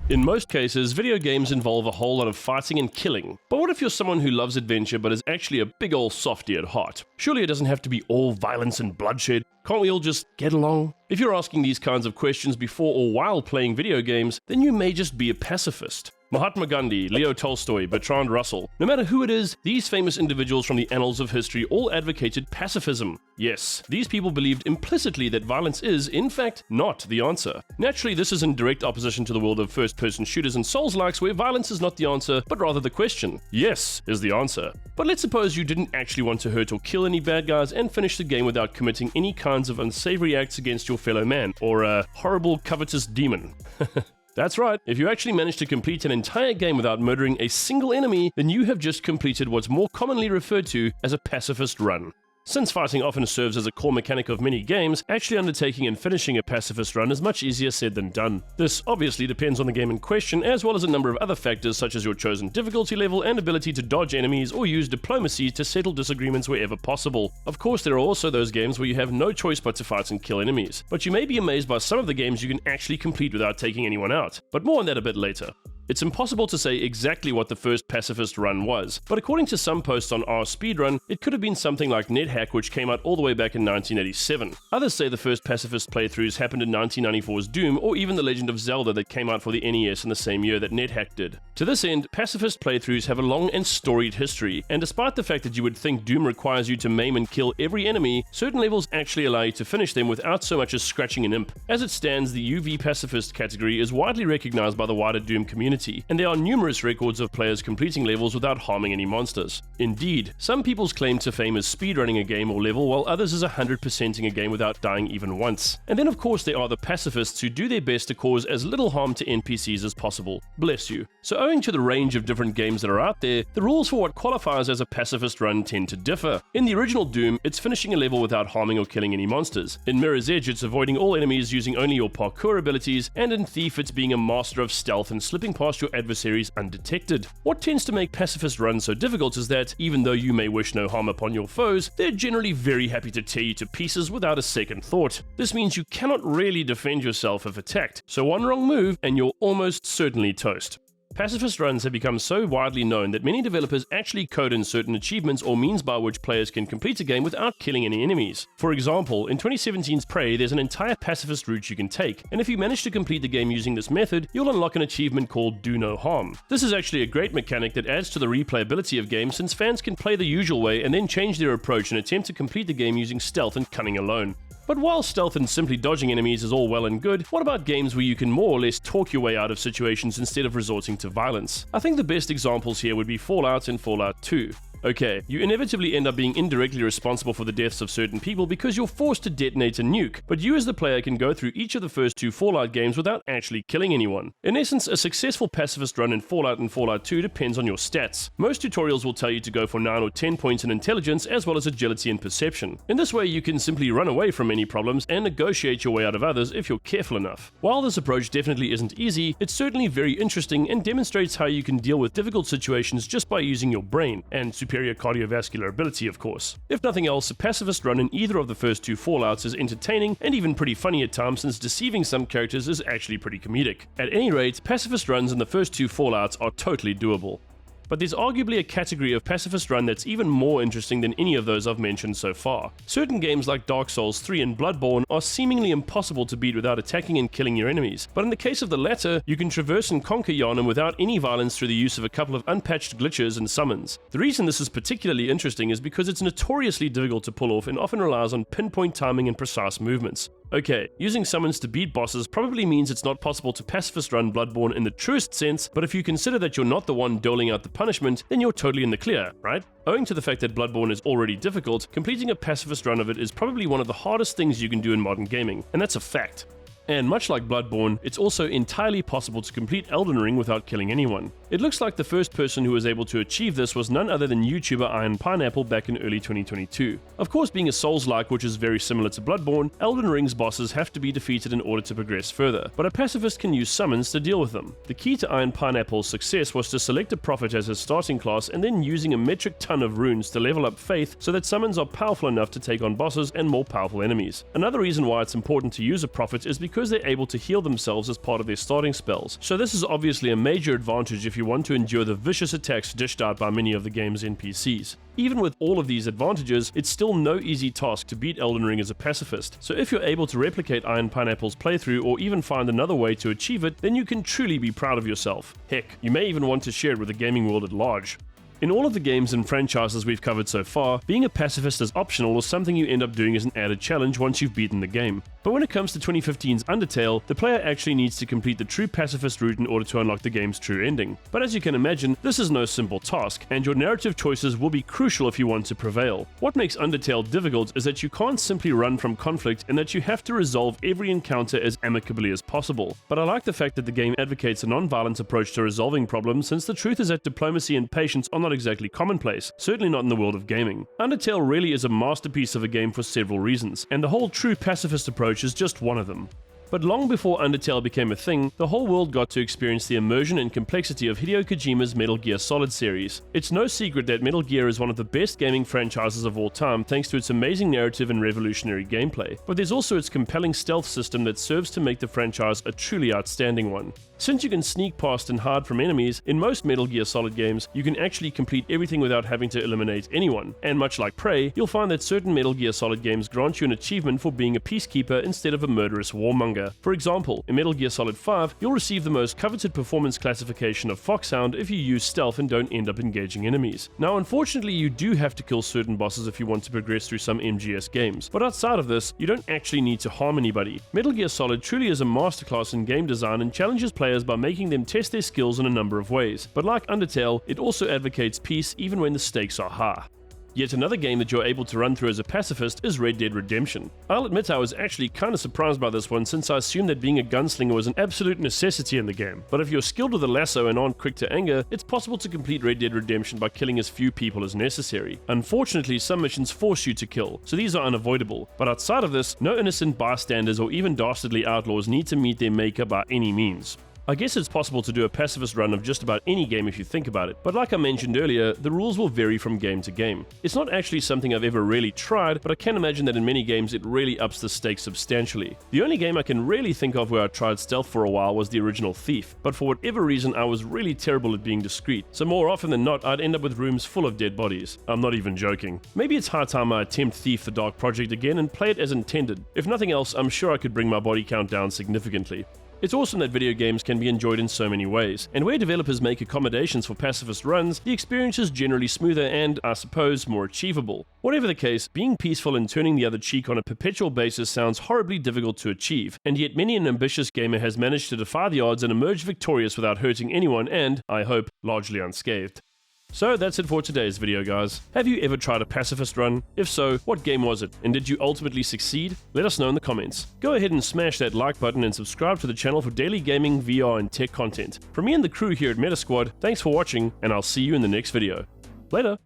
In most cases, video games involve a whole lot of fighting and killing. But what if you're someone who loves adventure but is actually a big ol' softy at heart? Surely it doesn't have to be all violence and bloodshed. Can't we all just get along? If you're asking these kinds of questions before or while playing video games, then you may just be a pacifist. Mahatma Gandhi, Leo Tolstoy, Bertrand Russell. No matter who it is, these famous individuals from the annals of history all advocated pacifism. Yes, these people believed implicitly that violence is, in fact, not the answer. Naturally, this is in direct opposition to the world of first-person shooters and Souls-likes where violence is not the answer, but rather the question. Yes is the answer. But let's suppose you didn't actually want to hurt or kill any bad guys and finish the game without committing any kinds of unsavory acts against your fellow man, or a horrible covetous demon. That's right, if you actually manage to complete an entire game without murdering a single enemy, then you have just completed what's more commonly referred to as a pacifist run. Since fighting often serves as a core mechanic of many games, actually undertaking and finishing a pacifist run is much easier said than done. This obviously depends on the game in question, as well as a number of other factors such as your chosen difficulty level and ability to dodge enemies or use diplomacy to settle disagreements wherever possible. Of course, there are also those games where you have no choice but to fight and kill enemies, but you may be amazed by some of the games you can actually complete without taking anyone out. But more on that a bit later. It's impossible to say exactly what the first pacifist run was, but according to some posts on R Speedrun, it could have been something like NetHack, which came out all the way back in 1987. Others say the first pacifist playthroughs happened in 1994's Doom, or even The Legend of Zelda that came out for the NES in the same year that NetHack did. To this end, pacifist playthroughs have a long and storied history, and despite the fact that you would think Doom requires you to maim and kill every enemy, certain levels actually allow you to finish them without so much as scratching an imp. As it stands, the UV pacifist category is widely recognized by the wider Doom community, and there are numerous records of players completing levels without harming any monsters. Indeed, some people's claim to fame is speedrunning a game or level, while others is 100%ing a game without dying even once. And then of course there are the pacifists who do their best to cause as little harm to NPCs as possible. Bless you. So owing to the range of different games that are out there, the rules for what qualifies as a pacifist run tend to differ. In the original Doom, it's finishing a level without harming or killing any monsters. In Mirror's Edge, it's avoiding all enemies using only your parkour abilities, and in Thief, it's being a master of stealth and slipping past your adversaries undetected. What tends to make pacifist runs so difficult is that, even though you may wish no harm upon your foes, they're generally very happy to tear you to pieces without a second thought. This means you cannot really defend yourself if attacked, so one wrong move and you're almost certainly toast. Pacifist runs have become so widely known that many developers actually code in certain achievements or means by which players can complete a game without killing any enemies. For example, in 2017's Prey, there's an entire pacifist route you can take, and if you manage to complete the game using this method, you'll unlock an achievement called Do No Harm. This is actually a great mechanic that adds to the replayability of games, since fans can play the usual way and then change their approach and attempt to complete the game using stealth and cunning alone. But while stealth and simply dodging enemies is all well and good, what about games where you can more or less talk your way out of situations instead of resorting to violence? I think the best examples here would be Fallout and Fallout 2. Okay, you inevitably end up being indirectly responsible for the deaths of certain people because you're forced to detonate a nuke, but you as the player can go through each of the first two Fallout games without actually killing anyone. In essence, a successful pacifist run in Fallout and Fallout 2 depends on your stats. Most tutorials will tell you to go for 9 or 10 points in intelligence as well as agility and perception. In this way, you can simply run away from any problems and negotiate your way out of others if you're careful enough. While this approach definitely isn't easy, it's certainly very interesting and demonstrates how you can deal with difficult situations just by using your brain, and superior cardiovascular ability, of course. If nothing else, a pacifist run in either of the first two Fallouts is entertaining and even pretty funny at times, since deceiving some characters is actually pretty comedic. At any rate, pacifist runs in the first two Fallouts are totally doable. But there's arguably a category of pacifist run that's even more interesting than any of those I've mentioned so far. Certain games like Dark Souls 3 and Bloodborne are seemingly impossible to beat without attacking and killing your enemies, but in the case of the latter, you can traverse and conquer Yharnam without any violence through the use of a couple of unpatched glitches and summons. The reason this is particularly interesting is because it's notoriously difficult to pull off and often relies on pinpoint timing and precise movements. Okay, using summons to beat bosses probably means it's not possible to pacifist run Bloodborne in the truest sense, but if you consider that you're not the one doling out the punishment, then you're totally in the clear, right? Owing to the fact that Bloodborne is already difficult, completing a pacifist run of it is probably one of the hardest things you can do in modern gaming, and that's a fact. And much like Bloodborne, it's also entirely possible to complete Elden Ring without killing anyone. It looks like the first person who was able to achieve this was none other than YouTuber Iron Pineapple back in early 2022. Of course, being a Souls-like, which is very similar to Bloodborne, Elden Ring's bosses have to be defeated in order to progress further, but a pacifist can use summons to deal with them. The key to Iron Pineapple's success was to select a prophet as his starting class and then using a metric ton of runes to level up faith so that summons are powerful enough to take on bosses and more powerful enemies. Another reason why it's important to use a prophet is because because they're able to heal themselves as part of their starting spells, so this is obviously a major advantage if you want to endure the vicious attacks dished out by many of the game's NPCs. Even with all of these advantages, it's still no easy task to beat Elden Ring as a pacifist, so if you're able to replicate Iron Pineapple's playthrough or even find another way to achieve it, then you can truly be proud of yourself. Heck, you may even want to share it with the gaming world at large. In all of the games and franchises we've covered so far, being a pacifist is optional or something you end up doing as an added challenge once you've beaten the game. But when it comes to 2015's Undertale, the player actually needs to complete the true pacifist route in order to unlock the game's true ending. But as you can imagine, this is no simple task, and your narrative choices will be crucial if you want to prevail. What makes Undertale difficult is that you can't simply run from conflict and that you have to resolve every encounter as amicably as possible. But I like the fact that the game advocates a non-violent approach to resolving problems, since the truth is that diplomacy and patience are not exactly commonplace, certainly not in the world of gaming. Undertale really is a masterpiece of a game for several reasons, and the whole true pacifist approach is just one of them. But long before Undertale became a thing, the whole world got to experience the immersion and complexity of Hideo Kojima's Metal Gear Solid series. It's no secret that Metal Gear is one of the best gaming franchises of all time thanks to its amazing narrative and revolutionary gameplay, but there's also its compelling stealth system that serves to make the franchise a truly outstanding one. Since you can sneak past and hide from enemies, in most Metal Gear Solid games, you can actually complete everything without having to eliminate anyone, and much like Prey, you'll find that certain Metal Gear Solid games grant you an achievement for being a peacekeeper instead of a murderous warmonger. For example, in Metal Gear Solid 5, you'll receive the most coveted performance classification of Foxhound if you use stealth and don't end up engaging enemies. Now unfortunately you do have to kill certain bosses if you want to progress through some MGS games, but outside of this, you don't actually need to harm anybody. Metal Gear Solid truly is a masterclass in game design and challenges players by making them test their skills in a number of ways, but like Undertale, it also advocates peace even when the stakes are high. Yet another game that you're able to run through as a pacifist is Red Dead Redemption. I'll admit I was actually kinda surprised by this one, since I assumed that being a gunslinger was an absolute necessity in the game, but if you're skilled with a lasso and aren't quick to anger, it's possible to complete Red Dead Redemption by killing as few people as necessary. Unfortunately, some missions force you to kill, so these are unavoidable, but outside of this, no innocent bystanders or even dastardly outlaws need to meet their maker by any means. I guess it's possible to do a pacifist run of just about any game if you think about it, but like I mentioned earlier, the rules will vary from game to game. It's not actually something I've ever really tried, but I can imagine that in many games it really ups the stakes substantially. The only game I can really think of where I tried stealth for a while was the original Thief, but for whatever reason I was really terrible at being discreet, so more often than not I'd end up with rooms full of dead bodies. I'm not even joking. Maybe it's high time I attempt Thief the Dark Project again and play it as intended. If nothing else, I'm sure I could bring my body count down significantly. It's awesome that video games can be enjoyed in so many ways, and where developers make accommodations for pacifist runs, the experience is generally smoother and, I suppose, more achievable. Whatever the case, being peaceful and turning the other cheek on a perpetual basis sounds horribly difficult to achieve, and yet many an ambitious gamer has managed to defy the odds and emerge victorious without hurting anyone and, I hope, largely unscathed. So that's it for today's video, guys. Have you ever tried a pacifist run? If so, what game was it? And did you ultimately succeed? Let us know in the comments. Go ahead and smash that like button and subscribe to the channel for daily gaming, VR, and tech content. From me and the crew here at Metasquad, thanks for watching, and I'll see you in the next video. Later!